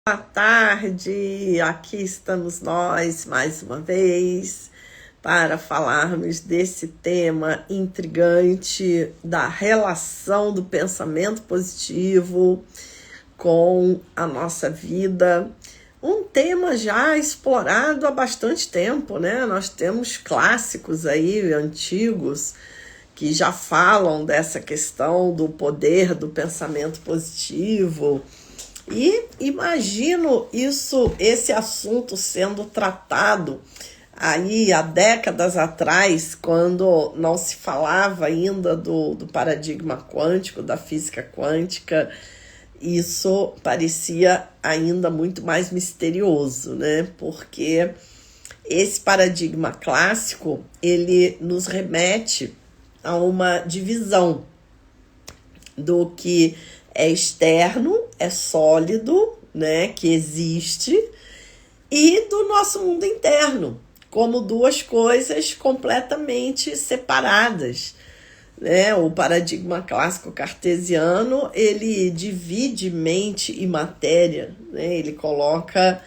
Boa tarde, aqui estamos nós mais uma vez para falarmos desse tema intrigante da relação do pensamento positivo com a nossa vida. Um tema já explorado há bastante tempo, né? Nós temos clássicos aí, antigos, que já falam dessa questão do poder do pensamento positivo. E imagino esse assunto sendo tratado aí há décadas atrás, quando não se falava ainda do paradigma quântico, da física quântica. Isso parecia ainda muito mais misterioso, né? Porque esse paradigma clássico, ele nos remete a uma divisão do que é externo, é sólido, né, que existe, e do nosso mundo interno, como duas coisas completamente separadas, né? O paradigma clássico cartesiano, ele divide mente e matéria, né? Ele coloca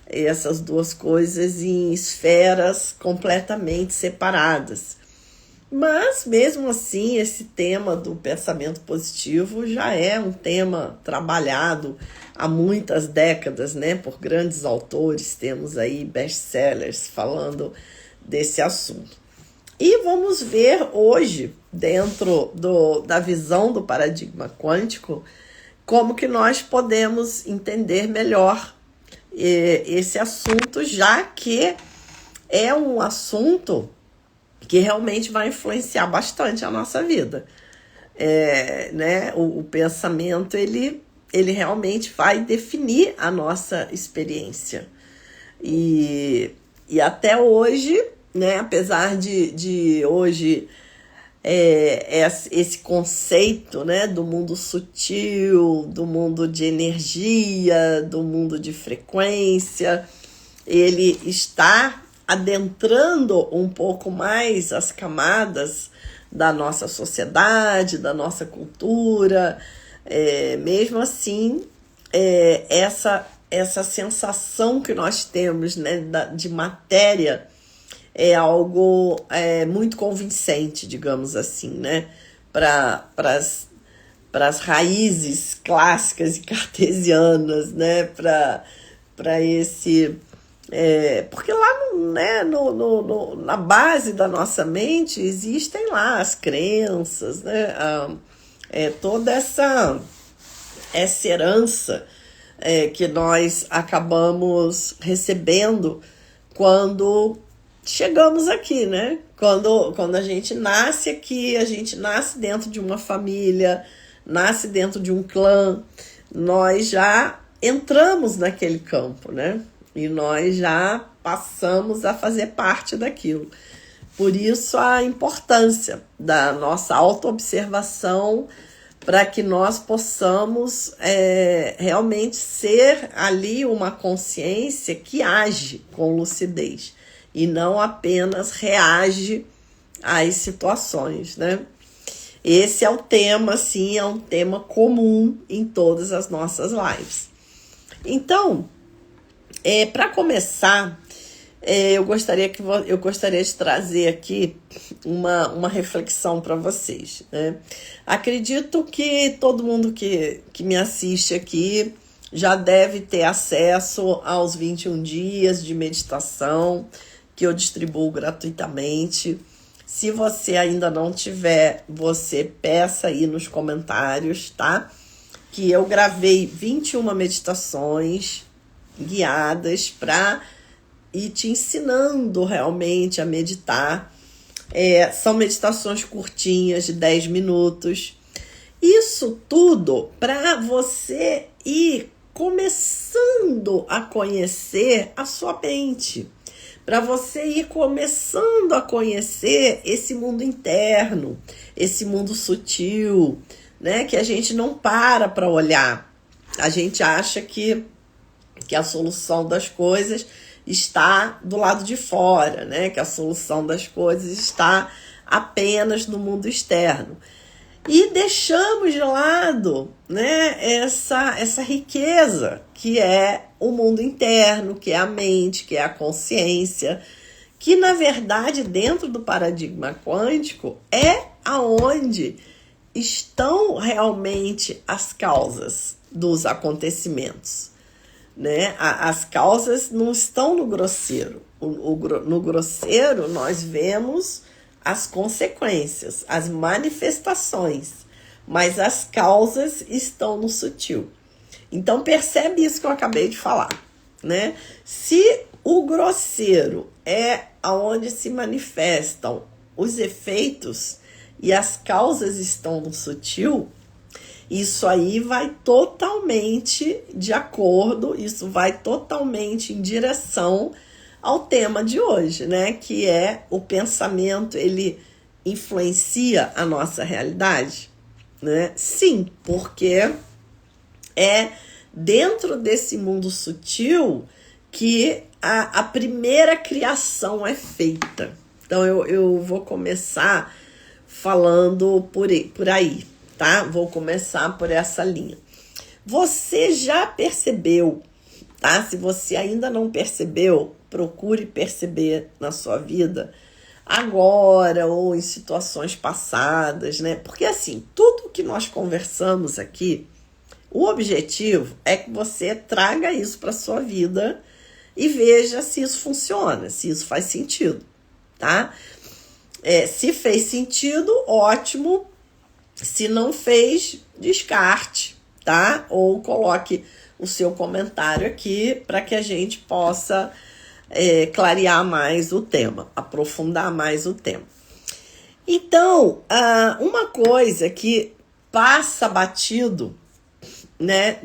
essas duas coisas em esferas completamente separadas. Mas, mesmo assim, esse tema do pensamento positivo já é um tema trabalhado há muitas décadas, né, por grandes autores. Temos aí best-sellers falando desse assunto. E vamos ver hoje, dentro da visão do paradigma quântico, como que nós podemos entender melhor esse assunto, já que é um assunto que realmente vai influenciar bastante a nossa vida. Né? O pensamento, ele realmente vai definir a nossa experiência. E até hoje, né, apesar de hoje esse conceito, né, do mundo sutil, do mundo de energia, do mundo de frequência, ele está adentrando um pouco mais as camadas da nossa sociedade, da nossa cultura. Mesmo assim, essa sensação que nós temos, né, de matéria é algo muito convincente, digamos assim, né, para as raízes clássicas e cartesianas, né, para esse... porque lá, né, na base da nossa mente existem lá as crenças, né, toda essa herança que nós acabamos recebendo quando chegamos aqui, né? Quando a gente nasce aqui, a gente nasce dentro de uma família, nasce dentro de um clã, nós já entramos naquele campo, né? E nós já passamos a fazer parte daquilo. Por isso a importância da nossa autoobservação, para que nós possamos realmente ser ali uma consciência que age com lucidez e não apenas reage às situações, né? Esse é o tema, sim, é um tema comum em todas as nossas lives. Então, para começar, eu gostaria de trazer aqui uma reflexão para vocês, né? Acredito que todo mundo que me assiste aqui já deve ter acesso aos 21 dias de meditação que eu distribuo gratuitamente. Se você ainda não tiver, você peça aí nos comentários, tá? Que eu gravei 21 meditações guiadas para ir te ensinando realmente a meditar. São meditações curtinhas, de 10 minutos. Isso tudo para você ir começando a conhecer a sua mente, para você ir começando a conhecer esse mundo interno, esse mundo sutil, né, que a gente não para olhar. A gente acha que a solução das coisas está do lado de fora, né? Que a solução das coisas está apenas no mundo externo. e deixamos de lado, né, essa riqueza que é o mundo interno, que é a mente, que é a consciência, que na verdade dentro do paradigma quântico é aonde estão realmente as causas dos acontecimentos, né? As causas não estão no grosseiro. No grosseiro nós vemos as consequências, as manifestações, mas as causas estão no sutil. Então percebe isso que eu acabei de falar, né? Se o grosseiro é aonde se manifestam os efeitos e as causas estão no sutil, isso aí vai totalmente de acordo, isso vai totalmente em direção ao tema de hoje, né? Que é o pensamento, ele influencia a nossa realidade, né? Sim, porque é dentro desse mundo sutil que a primeira criação é feita. Então eu vou começar falando por aí, tá? Vou começar por essa linha. Você já percebeu, tá? Se você ainda não percebeu, procure perceber na sua vida agora ou em situações passadas, né? Porque assim, tudo que nós conversamos aqui, o objetivo é que você traga isso para sua vida e veja se isso funciona, se isso faz sentido, tá? Se fez sentido, ótimo. Se não fez, descarte, tá? Ou coloque o seu comentário aqui para que a gente possa clarear mais o tema, aprofundar mais o tema. Então, uma coisa que passa batido, né,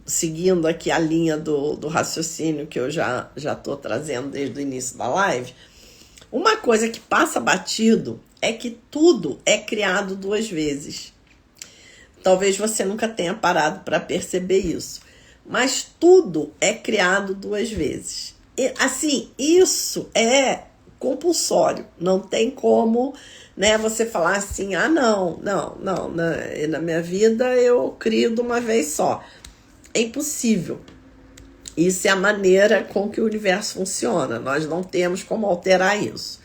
seguindo aqui a linha do raciocínio que eu já estou trazendo desde o início da live, uma coisa que passa batido é que tudo é criado 2 vezes. Talvez você nunca tenha parado para perceber isso, mas tudo é criado 2 vezes. E, assim, isso é compulsório, não tem como, né, você falar assim, não, na minha vida eu crio de uma vez só. É impossível. Isso é a maneira com que o universo funciona, nós não temos como alterar isso.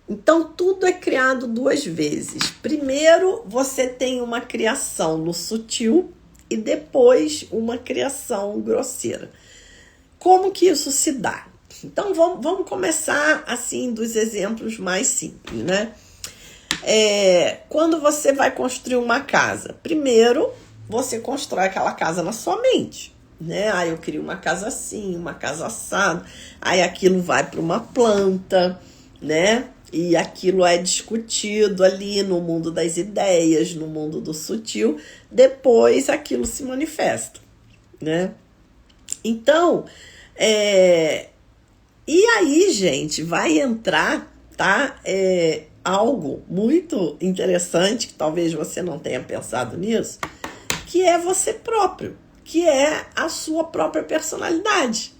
Então, tudo é criado 2 vezes. Primeiro, você tem uma criação no sutil e depois uma criação grosseira. Como que isso se dá? Então, vamos começar assim dos exemplos mais simples, né? Quando você vai construir uma casa, primeiro você constrói aquela casa na sua mente, né? Aí eu crio uma casa assim, uma casa assada, aí aquilo vai para uma planta, né? E aquilo é discutido ali no mundo das ideias, no mundo do sutil, depois aquilo se manifesta, né? Então, e aí, gente, vai entrar, tá? Algo muito interessante, que talvez você não tenha pensado nisso, que é você próprio, que é a sua própria personalidade,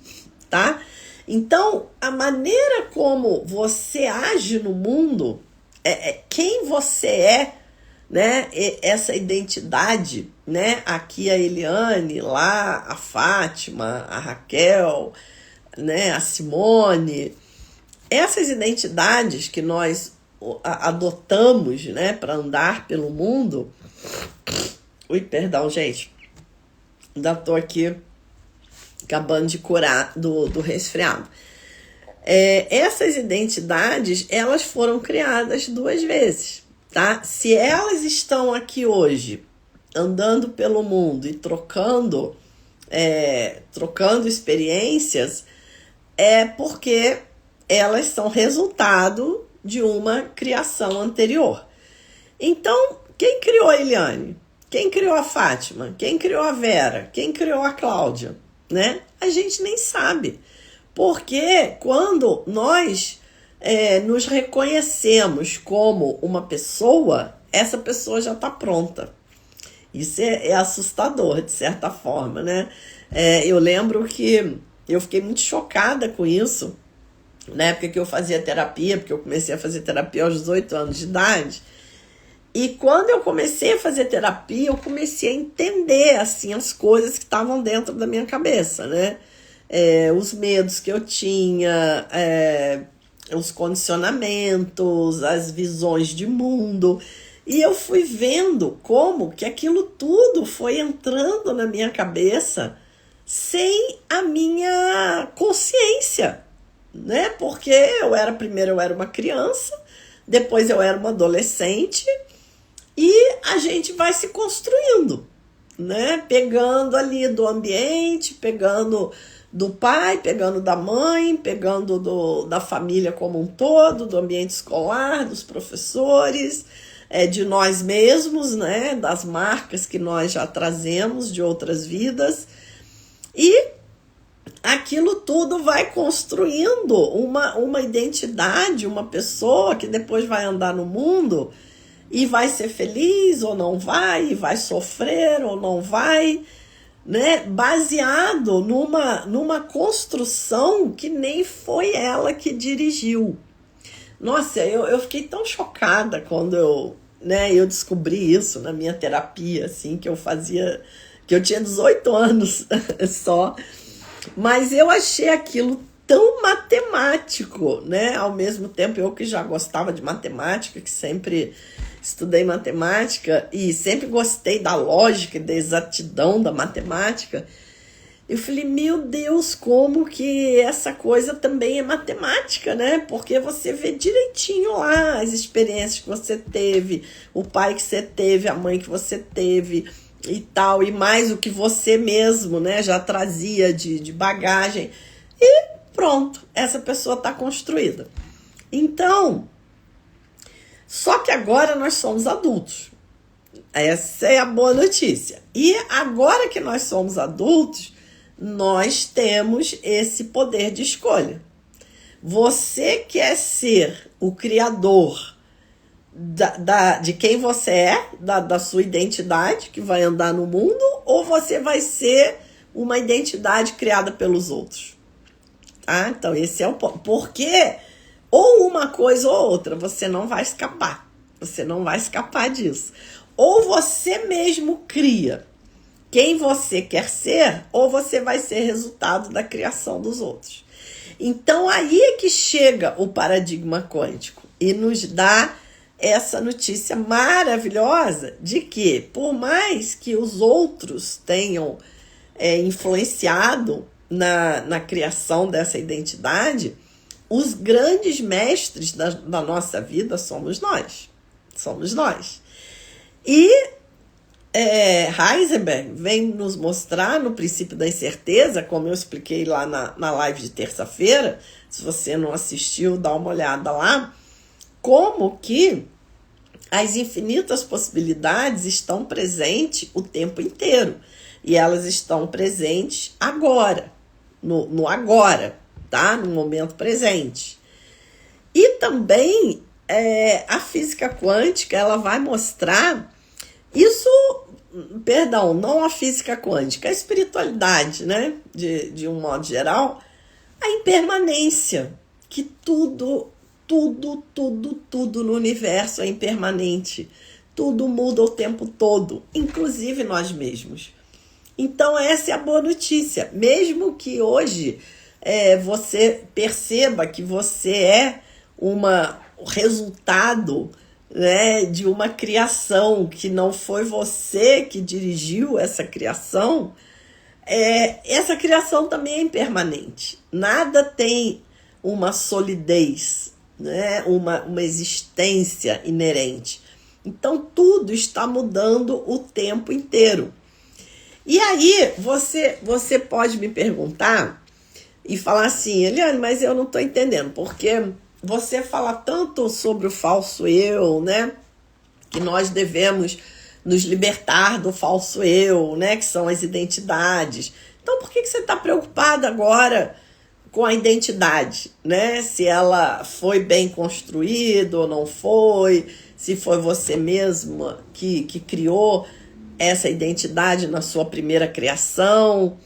tá? Então, a maneira como você age no mundo, quem você é, né? Essa identidade, né? Aqui a Eliane, lá a Fátima, a Raquel, né? A Simone. Essas identidades que nós adotamos, né? Para andar pelo mundo. Ui, perdão, gente. Ainda tô aqui acabando de curar do resfriado. Essas identidades, elas foram criadas 2 vezes, tá? Se elas estão aqui hoje, andando pelo mundo e trocando experiências, é porque elas são resultado de uma criação anterior. Então, quem criou a Eliane? Quem criou a Fátima? Quem criou a Vera? Quem criou a Cláudia? Né? A gente nem sabe. Porque quando nós nos reconhecemos como uma pessoa, essa pessoa já está pronta. Isso é assustador, de certa forma, né? Eu lembro que eu fiquei muito chocada com isso, na época que eu fazia terapia, porque eu comecei a fazer terapia aos 18 anos de idade. E quando eu comecei a fazer terapia, eu comecei a entender, assim, as coisas que estavam dentro da minha cabeça, né? Os medos que eu tinha, os condicionamentos, as visões de mundo. E eu fui vendo como que aquilo tudo foi entrando na minha cabeça sem a minha consciência, né? Porque primeiro eu era uma criança, depois eu era uma adolescente, e a gente vai se construindo, né? Pegando ali do ambiente, pegando do pai, pegando da mãe, pegando da família como um todo, do ambiente escolar, dos professores, de nós mesmos, né? Das marcas que nós já trazemos de outras vidas. E aquilo tudo vai construindo uma identidade, uma pessoa que depois vai andar no mundo e vai ser feliz ou não vai, e vai sofrer ou não vai, né? Baseado numa construção que nem foi ela que dirigiu. Nossa, eu fiquei tão chocada quando eu descobri isso na minha terapia, assim, que eu tinha 18 anos só, mas eu achei aquilo tão matemático, né? Ao mesmo tempo, eu que já gostava de matemática, que sempre estudei matemática e sempre gostei da lógica e da exatidão da matemática, eu falei, meu Deus, como que essa coisa também é matemática, né? Porque você vê direitinho lá as experiências que você teve, o pai que você teve, a mãe que você teve e tal, e mais o que você mesmo, né, já trazia de bagagem. E pronto, essa pessoa está construída. Então, só que agora nós somos adultos. Essa é a boa notícia. E agora que nós somos adultos, nós temos esse poder de escolha. Você quer ser o criador de quem você é, da sua identidade que vai andar no mundo, ou você vai ser uma identidade criada pelos outros? Tá? Então esse é o ponto. Porque ou uma coisa ou outra, você não vai escapar. Você não vai escapar disso. Ou você mesmo cria quem você quer ser, ou você vai ser resultado da criação dos outros. Então aí é que chega o paradigma quântico e nos dá essa notícia maravilhosa de que, por mais que os outros tenham influenciado na criação dessa identidade, os grandes mestres da nossa vida somos nós. Somos nós. E Heisenberg vem nos mostrar no princípio da incerteza, como eu expliquei lá na live de terça-feira, se você não assistiu, dá uma olhada lá, como que as infinitas possibilidades estão presentes o tempo inteiro. E elas estão presentes agora, no agora, tá? No momento presente. E também a física quântica, ela vai mostrar isso, perdão, não a física quântica, a espiritualidade, né? De um modo geral, a impermanência, que tudo no universo é impermanente. Tudo muda o tempo todo, inclusive nós mesmos. Então essa é a boa notícia. Mesmo que hoje você perceba que você é o resultado, né, de uma criação, que não foi você que dirigiu essa criação, essa criação também é impermanente. Nada tem uma solidez, né, uma existência inerente. Então tudo está mudando o tempo inteiro. E aí você pode me perguntar e falar assim, Eliane, mas eu não estou entendendo, porque você fala tanto sobre o falso eu, né? Que nós devemos nos libertar do falso eu, né? Que são as identidades. Então por que você está preocupada agora com a identidade, né? Se ela foi bem construída ou não foi, se foi você mesma que criou essa identidade na sua primeira criação.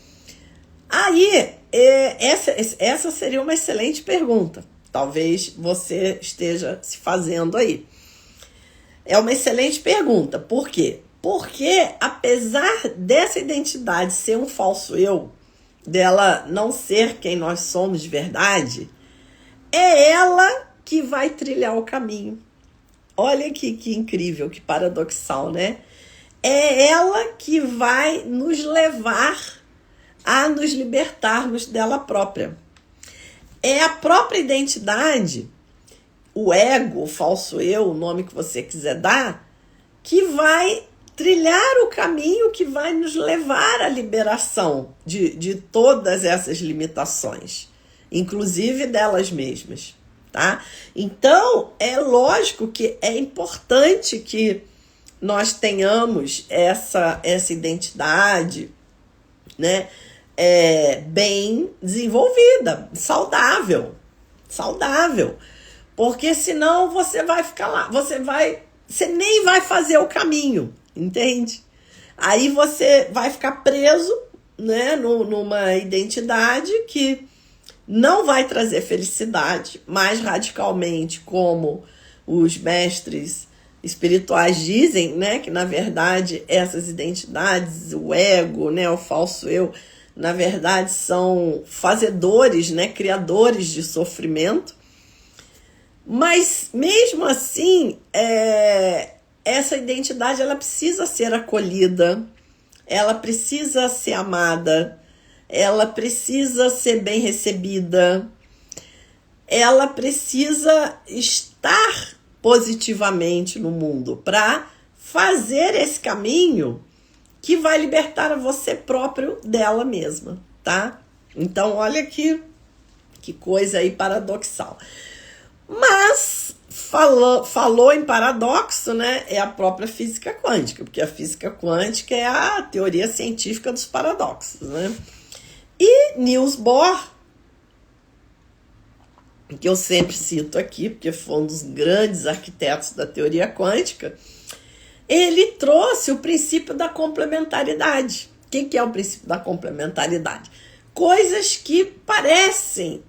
Aí, essa seria uma excelente pergunta. Talvez você esteja se fazendo aí. É uma excelente pergunta. Por quê? Porque, apesar dessa identidade ser um falso eu, dela não ser quem nós somos de verdade, é ela que vai trilhar o caminho. Olha que incrível, que paradoxal, né? É ela que vai nos levar a nos libertarmos dela própria. É a própria identidade, o ego, o falso eu, o nome que você quiser dar, que vai trilhar o caminho que vai nos levar à liberação de todas essas limitações, inclusive delas mesmas, tá? Então, é lógico que é importante que nós tenhamos essa identidade, né, bem desenvolvida, saudável, porque senão você vai ficar lá, você nem vai fazer o caminho, entende? Aí você vai ficar preso, né, numa identidade que não vai trazer felicidade, mais radicalmente, como os mestres espirituais dizem, né, que na verdade essas identidades, o ego, né, o falso eu, na verdade são fazedores, né, criadores de sofrimento. Mas mesmo assim, essa identidade ela precisa ser acolhida, ela precisa ser amada, ela precisa ser bem recebida, ela precisa estar positivamente no mundo para fazer esse caminho que vai libertar você próprio dela mesma, tá? Então, olha que coisa aí paradoxal. Mas, falou em paradoxo, né? É a própria física quântica, porque a física quântica é a teoria científica dos paradoxos, né? E Niels Bohr, que eu sempre cito aqui, porque foi um dos grandes arquitetos da teoria quântica, ele trouxe o princípio da complementaridade. O que é o princípio da complementaridade? Coisas que parecem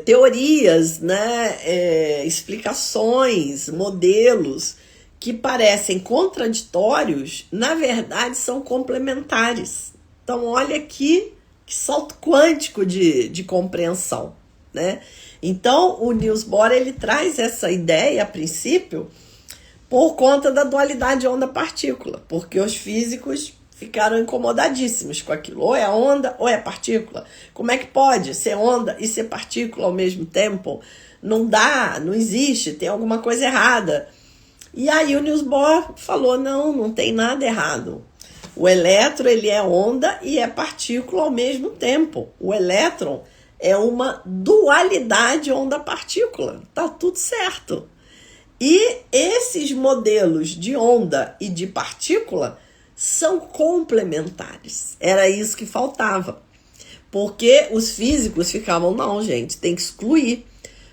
teorias, né, explicações, modelos que parecem contraditórios, na verdade são complementares. Então, olha aqui que salto quântico de compreensão, né? Então, o Niels Bohr, ele traz essa ideia, a princípio, por conta da dualidade onda-partícula, porque os físicos ficaram incomodadíssimos com aquilo. Ou é onda ou é partícula. Como é que pode ser onda e ser partícula ao mesmo tempo? Não dá, não existe, tem alguma coisa errada. E aí o Niels Bohr falou, não tem nada errado. O elétron, ele é onda e é partícula ao mesmo tempo. O elétron é uma dualidade onda-partícula. Tá tudo certo. E esses modelos de onda e de partícula são complementares. Era isso que faltava. Porque os físicos ficavam, não, gente, tem que excluir.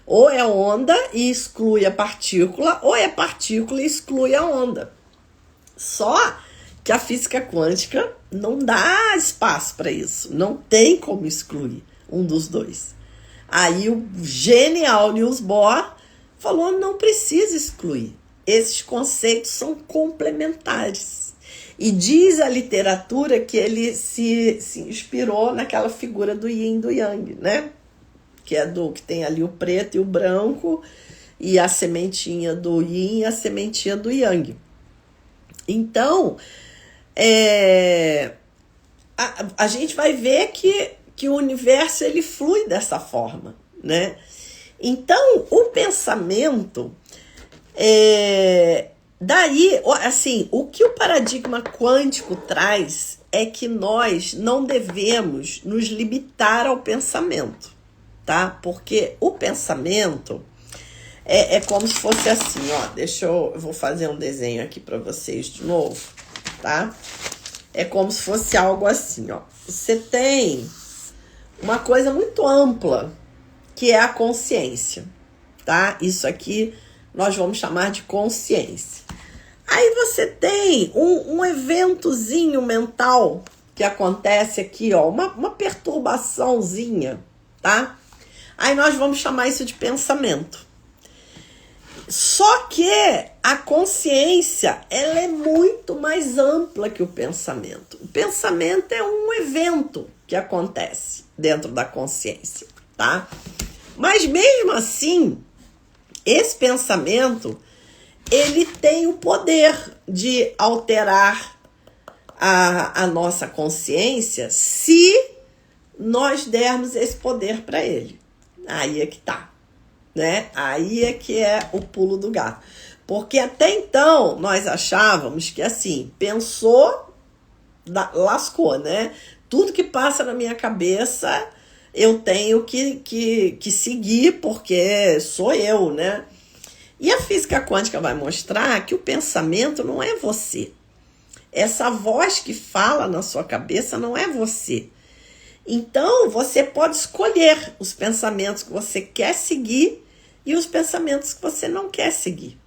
Ou é onda e exclui a partícula, ou é partícula e exclui a onda. Só que a física quântica não dá espaço para isso. Não tem como excluir um dos dois. Aí o genial Niels Bohr falou, não precisa excluir. Esses conceitos são complementares. E diz a literatura que ele se inspirou naquela figura do yin e do yang, né? Que tem ali o preto e o branco, e a sementinha do yin e a sementinha do yang. Então, a gente vai ver que o universo ele flui dessa forma, né? Então, o pensamento, daí, assim, o que o paradigma quântico traz é que nós não devemos nos limitar ao pensamento, tá? Porque o pensamento é como se fosse assim, ó. Eu vou fazer um desenho aqui para vocês de novo, tá? É como se fosse algo assim, ó. Você tem uma coisa muito ampla, que é a consciência, tá? Isso aqui nós vamos chamar de consciência. Aí você tem um eventozinho mental que acontece aqui, ó, uma perturbaçãozinha, tá? Aí nós vamos chamar isso de pensamento. Só que a consciência, ela é muito mais ampla que o pensamento. O pensamento é um evento que acontece dentro da consciência, tá? Mas mesmo assim, esse pensamento, ele tem o poder de alterar a nossa consciência se nós dermos esse poder para ele. Aí é que tá, né? Aí é que é o pulo do gato. Porque até então nós achávamos que assim, pensou, lascou, né? Tudo que passa na minha cabeça eu tenho que seguir porque sou eu, né? E a física quântica vai mostrar que o pensamento não é você. Essa voz que fala na sua cabeça não é você. Então, você pode escolher os pensamentos que você quer seguir e os pensamentos que você não quer seguir.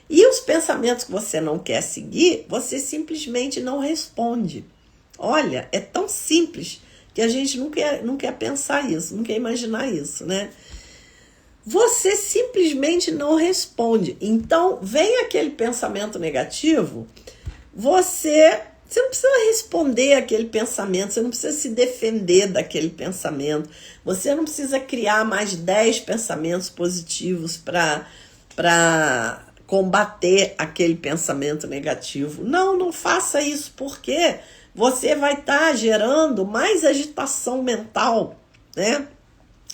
E os pensamentos que você não quer seguir, você simplesmente não responde. Olha, é tão simples que a gente não quer pensar isso, não quer imaginar isso, né? Você simplesmente não responde. Então, vem aquele pensamento negativo, você não precisa responder aquele pensamento, você não precisa se defender daquele pensamento, você não precisa criar mais 10 pensamentos positivos para combater aquele pensamento negativo. Não faça isso, porque você vai estar gerando mais agitação mental, né?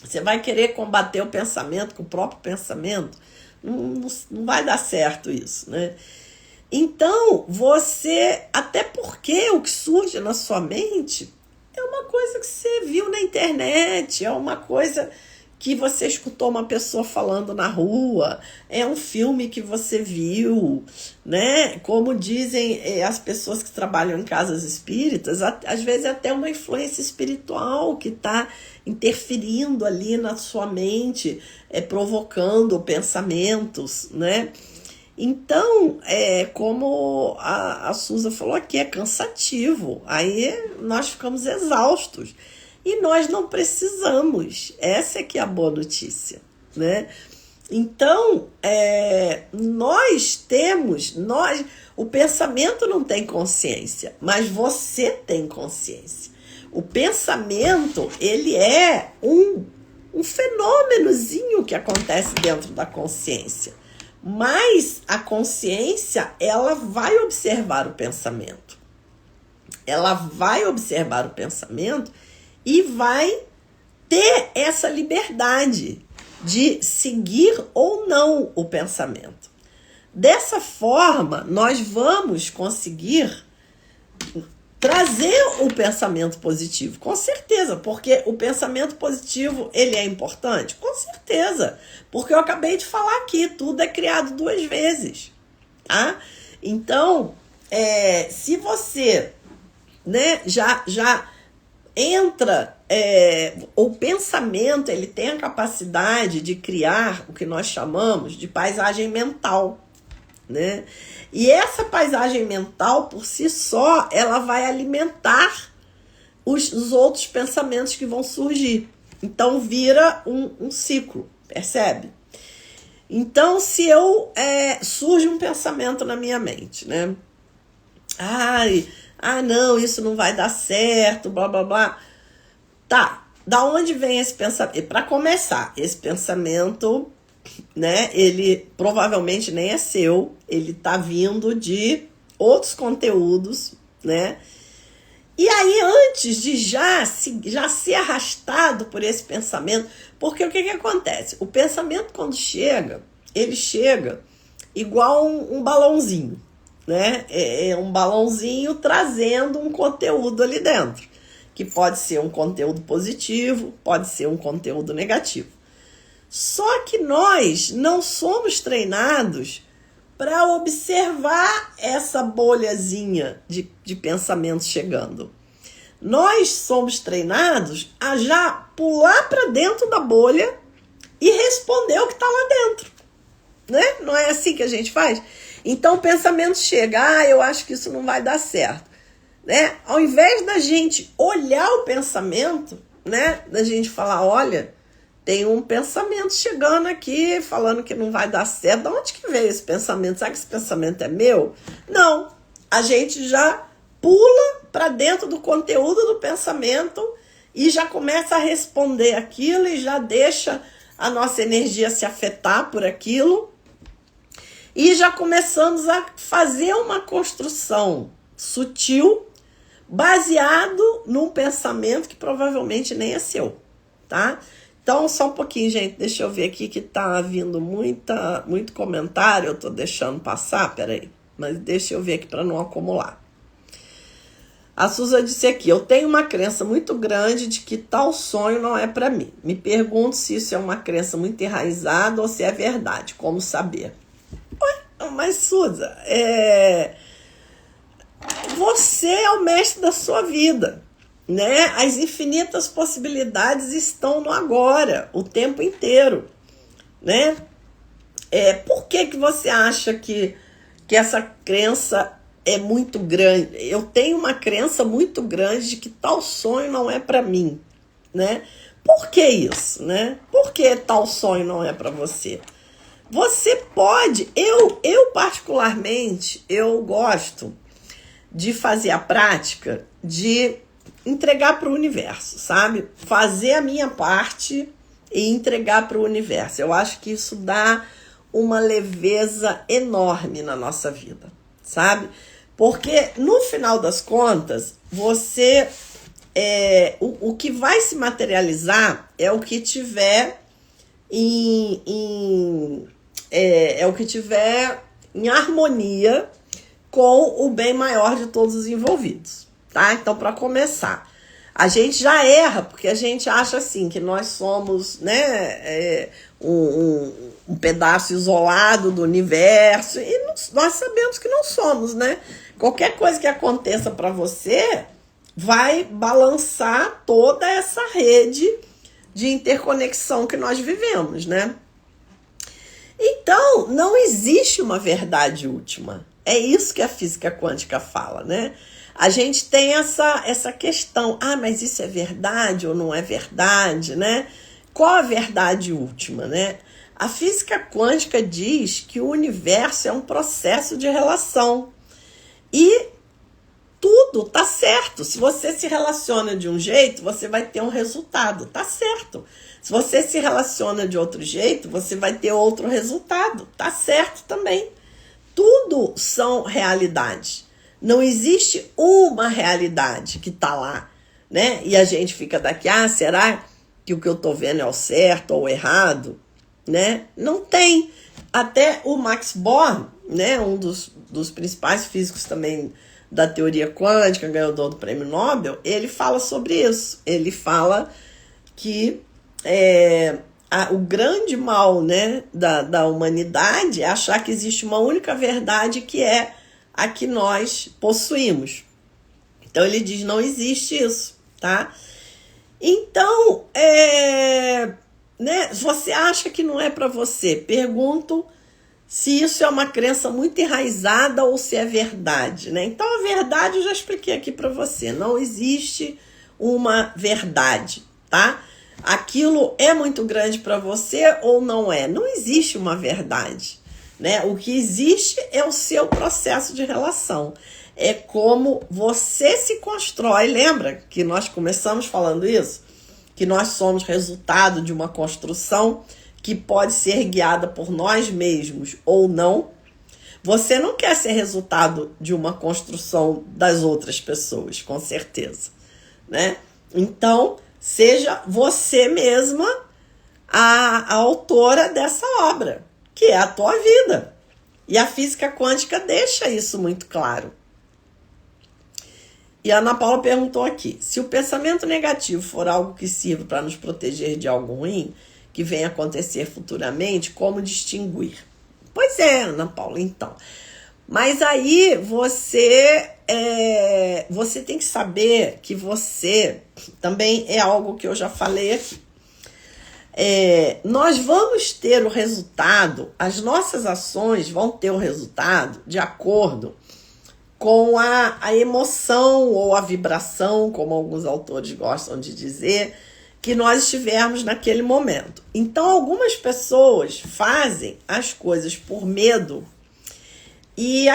Você vai querer combater o pensamento com o próprio pensamento. Não vai dar certo isso, né? Então, até porque o que surge na sua mente é uma coisa que você viu na internet, é uma coisa que você escutou uma pessoa falando na rua, é um filme que você viu, né? Como dizem as pessoas que trabalham em casas espíritas, às vezes é até uma influência espiritual que está interferindo ali na sua mente, provocando pensamentos, né? Então, como a Suza falou aqui, é cansativo. Aí nós ficamos exaustos. E nós não precisamos. Essa é que é a boa notícia, né? Então, o pensamento não tem consciência, mas você tem consciência. O pensamento, ele é um fenômenozinho que acontece dentro da consciência. Mas a consciência, ela vai observar o pensamento. Ela vai observar o pensamento e vai ter essa liberdade de seguir ou não o pensamento. Dessa forma, nós vamos conseguir trazer o pensamento positivo, com certeza, porque o pensamento positivo, ele é importante? Com certeza, porque eu acabei de falar aqui, tudo é criado 2 vezes, tá? Então, se você, né, já entra, o pensamento, ele tem a capacidade de criar o que nós chamamos de paisagem mental, né? E essa paisagem mental, por si só, ela vai alimentar os outros pensamentos que vão surgir. Então, vira um ciclo, percebe? Então, se surge um pensamento na minha mente, né? Não, isso não vai dar certo, blá, blá, blá. Tá, da onde vem esse pensamento? Para começar, esse pensamento, né, ele provavelmente nem é seu, ele tá vindo de outros conteúdos, né? E aí, antes de já ser arrastado por esse pensamento, porque o que acontece? O pensamento, quando chega, ele chega igual um balãozinho, né? É um balãozinho trazendo um conteúdo ali dentro, que pode ser um conteúdo positivo, pode ser um conteúdo negativo. Só que nós não somos treinados para observar essa bolhazinha de pensamentos chegando. Nós somos treinados a já pular para dentro da bolha e responder o que está lá dentro, né? Não é assim que a gente faz? Então o pensamento chega, eu acho que isso não vai dar certo, né? Ao invés da gente olhar o pensamento, né? Da gente falar, olha, tem um pensamento chegando aqui, falando que não vai dar certo. De onde que veio esse pensamento? Será que esse pensamento é meu? Não. A gente já pula para dentro do conteúdo do pensamento e já começa a responder aquilo e já deixa a nossa energia se afetar por aquilo. E já começamos a fazer uma construção sutil, baseado num pensamento que provavelmente nem é seu, tá? Então, só um pouquinho, gente, deixa eu ver aqui que tá vindo muito comentário, eu tô deixando passar, peraí, mas deixa eu ver aqui para não acumular. A Suza disse aqui, eu tenho uma crença muito grande de que tal sonho não é para mim. Me pergunto se isso é uma crença muito enraizada ou se é verdade, como saber? Ué, mas Suza, você é o mestre da sua vida, né? As infinitas possibilidades estão no agora, o tempo inteiro, né? Por que você acha que essa crença é muito grande? Eu tenho uma crença muito grande de que tal sonho não é para mim, né? Por que isso, né? Por que tal sonho não é para você? Você pode, eu particularmente, eu gosto de fazer a prática de entregar para o universo, sabe? Fazer a minha parte e entregar para o universo. Eu acho que isso dá uma leveza enorme na nossa vida, sabe? Porque no final das contas, você o que vai se materializar é o que tiver o que tiver em harmonia com o bem maior de todos os envolvidos, tá? Então, para começar, a gente já erra, porque a gente acha assim, que nós somos, né, um pedaço isolado do universo, e nós sabemos que não somos, né? Qualquer coisa que aconteça para você vai balançar toda essa rede de interconexão que nós vivemos, né? Então, não existe uma verdade última. É isso que a física quântica fala, né? A gente tem essa questão, mas isso é verdade ou não é verdade, né? Qual a verdade última, né? A física quântica diz que o universo é um processo de relação. E tudo tá certo. Se você se relaciona de um jeito, você vai ter um resultado, tá certo. Se você se relaciona de outro jeito, você vai ter outro resultado, tá certo também. Tudo são realidades. Não existe uma realidade que tá lá, né? E a gente fica daqui, será que o que eu tô vendo é o certo ou o errado, né? Não tem. Até o Max Born, né, um dos principais físicos também da teoria quântica, ganhador do prêmio Nobel, ele fala sobre isso. Ele fala que o grande mal, né, da humanidade é achar que existe uma única verdade, que é a que nós possuímos. Então ele diz, não existe isso, tá? Então, né, se você acha que não é para você, pergunto se isso é uma crença muito enraizada ou se é verdade, né? Então a verdade eu já expliquei aqui para você, não existe uma verdade, tá? Aquilo é muito grande para você ou não é? Não existe uma verdade, né? O que existe é o seu processo de relação. É como você se constrói. Lembra que nós começamos falando isso? Que nós somos resultado de uma construção que pode ser guiada por nós mesmos ou não. Você não quer ser resultado de uma construção das outras pessoas, com certeza, né? Então, seja você mesma a autora dessa obra, que é a tua vida. E a física quântica deixa isso muito claro. E a Ana Paula perguntou aqui, se o pensamento negativo for algo que sirva para nos proteger de algo ruim, que venha acontecer futuramente, como distinguir? Pois é, Ana Paula, então. Mas aí você tem que saber que você também é algo que eu já falei aqui. Nós vamos ter o resultado, as nossas ações vão ter o resultado de acordo com a emoção ou a vibração, como alguns autores gostam de dizer, que nós estivermos naquele momento. Então, algumas pessoas fazem as coisas por medo e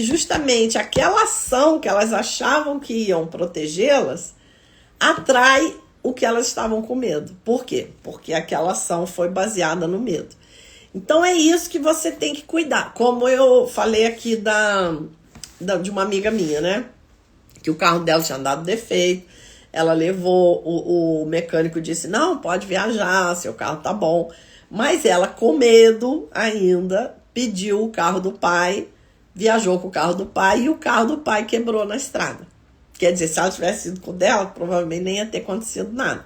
justamente aquela ação que elas achavam que iam protegê-las atrai o que elas estavam com medo. Por quê? Porque aquela ação foi baseada no medo. Então é isso que você tem que cuidar. Como eu falei aqui de uma amiga minha, né? Que o carro dela tinha dado defeito. Ela levou, o mecânico disse, não, pode viajar, seu carro tá bom. Mas ela, com medo ainda, pediu o carro do pai, viajou com o carro do pai e o carro do pai quebrou na estrada. Quer dizer, se ela tivesse ido com o dela, provavelmente nem ia ter acontecido nada.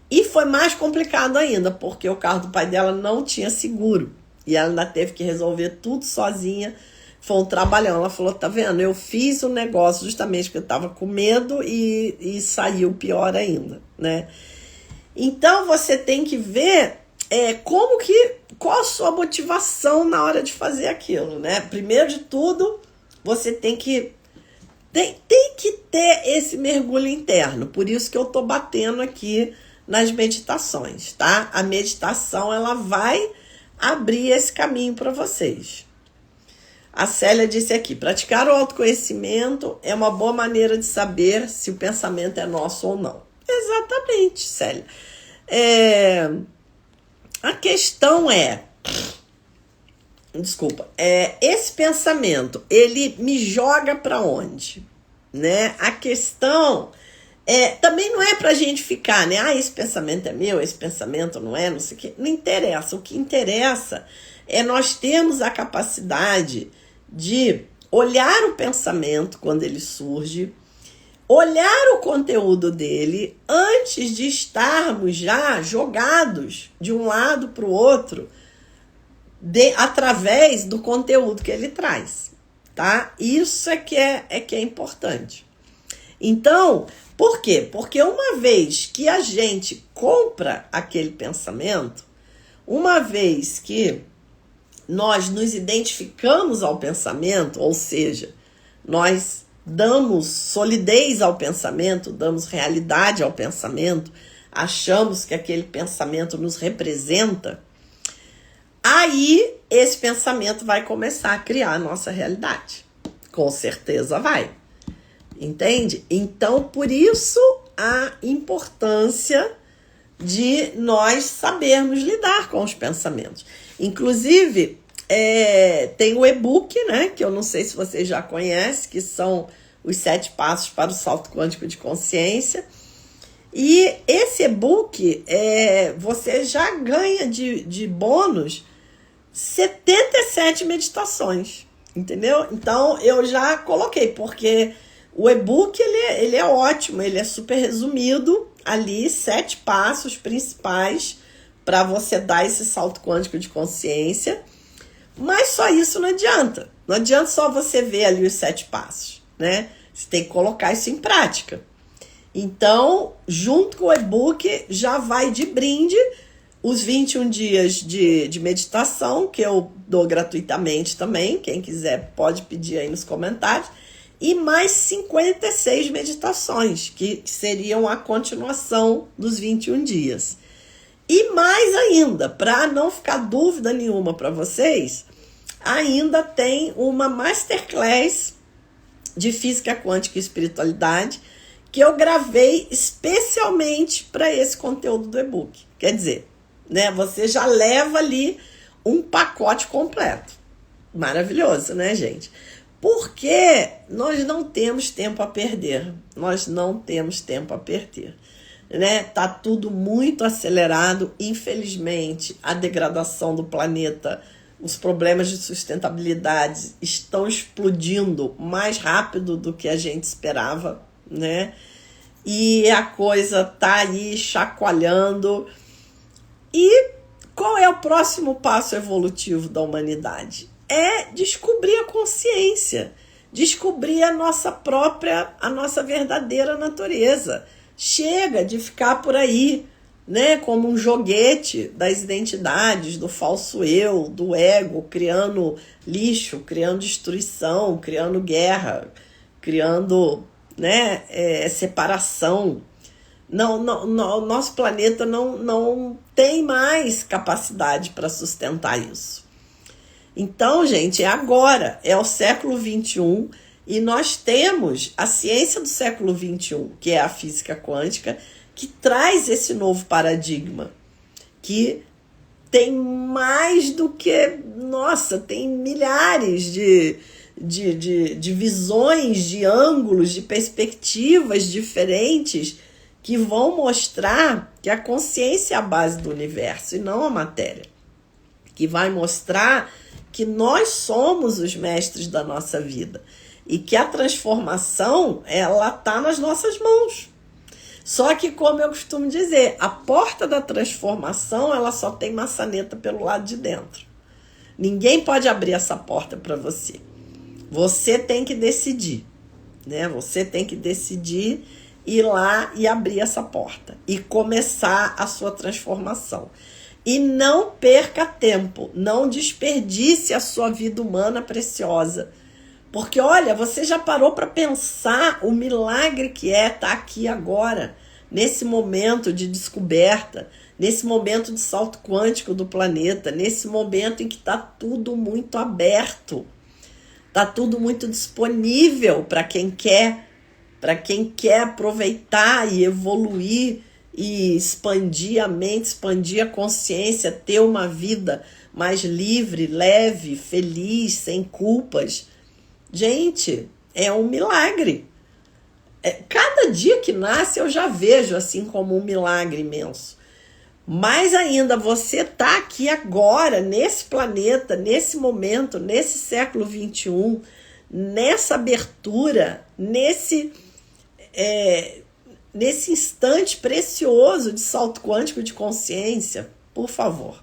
E foi mais complicado ainda, porque o carro do pai dela não tinha seguro. E ela ainda teve que resolver tudo sozinha. Foi um trabalhão. Ela falou, tá vendo? Eu fiz o negócio justamente porque eu estava com medo e saiu pior ainda, né? Então, você tem que ver qual a sua motivação na hora de fazer aquilo, né? Primeiro de tudo, você tem que ter esse mergulho interno. Por isso que eu tô batendo aqui nas meditações, tá? A meditação, ela vai abrir esse caminho para vocês. A Célia disse aqui, praticar o autoconhecimento é uma boa maneira de saber se o pensamento é nosso ou não. Exatamente, Célia. A questão esse pensamento, ele me joga para onde? Né? A questão também não é pra gente ficar, né? Esse pensamento é meu, esse pensamento não é, não sei o que. Não interessa. O que interessa é nós termos a capacidade de olhar o pensamento quando ele surge, olhar o conteúdo dele antes de estarmos já jogados de um lado para o outro através do conteúdo que ele traz, tá? Isso é que é importante. Então, por quê? Porque uma vez que a gente compra aquele pensamento, uma vez que nós nos identificamos ao pensamento, ou seja, nós damos solidez ao pensamento, damos realidade ao pensamento, achamos que aquele pensamento nos representa, aí esse pensamento vai começar a criar a nossa realidade. Com certeza vai. Entende? Então, por isso a importância de nós sabermos lidar com os pensamentos. Inclusive, tem o e-book, né, que eu não sei se você já conhece, que são os 7 passos para o salto quântico de consciência. E esse e-book, você já ganha de bônus 77 meditações, entendeu? Então, eu já coloquei, porque o e-book, ele é ótimo, ele é super resumido, ali 7 passos principais para você dar esse salto quântico de consciência. Mas só isso não adianta. Não adianta só você ver ali os 7 passos, né? Você tem que colocar isso em prática. Então, junto com o e-book, já vai de brinde os 21 dias de meditação, que eu dou gratuitamente também. Quem quiser pode pedir aí nos comentários. E mais 56 meditações, que seriam a continuação dos 21 dias. E mais ainda, para não ficar dúvida nenhuma para vocês, ainda tem uma masterclass de física quântica e espiritualidade que eu gravei especialmente para esse conteúdo do e-book. Quer dizer, né, você já leva ali um pacote completo. Maravilhoso, né, gente? Porque nós não temos tempo a perder. Nós não temos tempo a perder. Né? Tá tudo muito acelerado. Infelizmente, a degradação do planeta, os problemas de sustentabilidade estão explodindo mais rápido do que a gente esperava, né? E a coisa tá aí chacoalhando. E qual é o próximo passo evolutivo da humanidade? É descobrir a consciência, descobrir a nossa verdadeira natureza. Chega de ficar por aí, né, como um joguete das identidades, do falso eu, do ego, criando lixo, criando destruição, criando guerra, criando, né, separação. O nosso planeta não tem mais capacidade para sustentar isso. Então, gente, é agora, é o século XXI, e nós temos a ciência do século XXI, que é a física quântica, que traz esse novo paradigma, que tem mais do que, nossa, tem milhares de visões, de ângulos, de perspectivas diferentes que vão mostrar que a consciência é a base do universo e não a matéria. Que vai mostrar que nós somos os mestres da nossa vida e que a transformação, ela está nas nossas mãos. Só que, como eu costumo dizer, a porta da transformação, ela só tem maçaneta pelo lado de dentro. Ninguém pode abrir essa porta para você. Você tem que decidir, né? Você tem que decidir ir lá e abrir essa porta e começar a sua transformação. E não perca tempo, não desperdice a sua vida humana preciosa. Porque, olha, você já parou para pensar o milagre que é estar aqui agora, nesse momento de descoberta, nesse momento de salto quântico do planeta, nesse momento em que está tudo muito aberto, está tudo muito disponível para quem quer aproveitar e evoluir e expandir a mente, expandir a consciência, ter uma vida mais livre, leve, feliz, sem culpas. Gente, é um milagre. Cada dia que nasce eu já vejo assim como um milagre imenso. Mais ainda, você está aqui agora, nesse planeta, nesse momento, nesse século XXI, nessa abertura, nesse instante precioso de salto quântico de consciência. Por favor.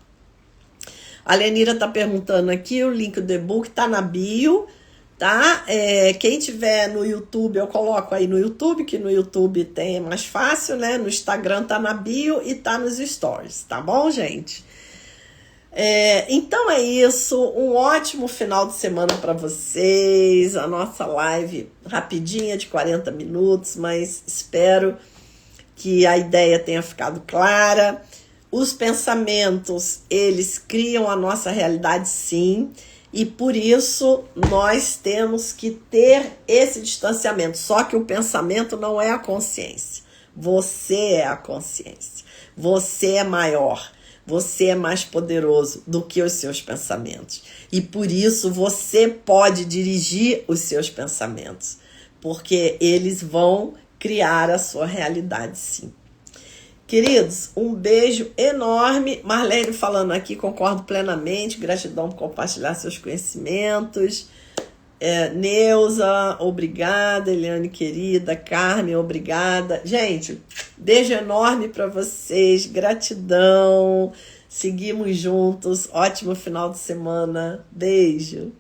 A Lenira está perguntando aqui, o link do e-book está na bio. Tá? Quem tiver no YouTube, eu coloco aí no YouTube, que no YouTube é mais fácil, né? No Instagram tá na bio e tá nos stories, tá bom, gente? Então é isso, um ótimo final de semana para vocês, a nossa live rapidinha de 40 minutos, mas espero que a ideia tenha ficado clara. Os pensamentos, eles criam a nossa realidade, sim. E por isso nós temos que ter esse distanciamento. Só que o pensamento não é a consciência. Você é a consciência. Você é maior. Você é mais poderoso do que os seus pensamentos. E por isso você pode dirigir os seus pensamentos. Porque eles vão criar a sua realidade, sim. Queridos, um beijo enorme. Marlene falando aqui, concordo plenamente. Gratidão por compartilhar seus conhecimentos. Neuza, obrigada. Eliane, querida. Carmen, obrigada. Gente, beijo enorme para vocês. Gratidão. Seguimos juntos. Ótimo final de semana. Beijo.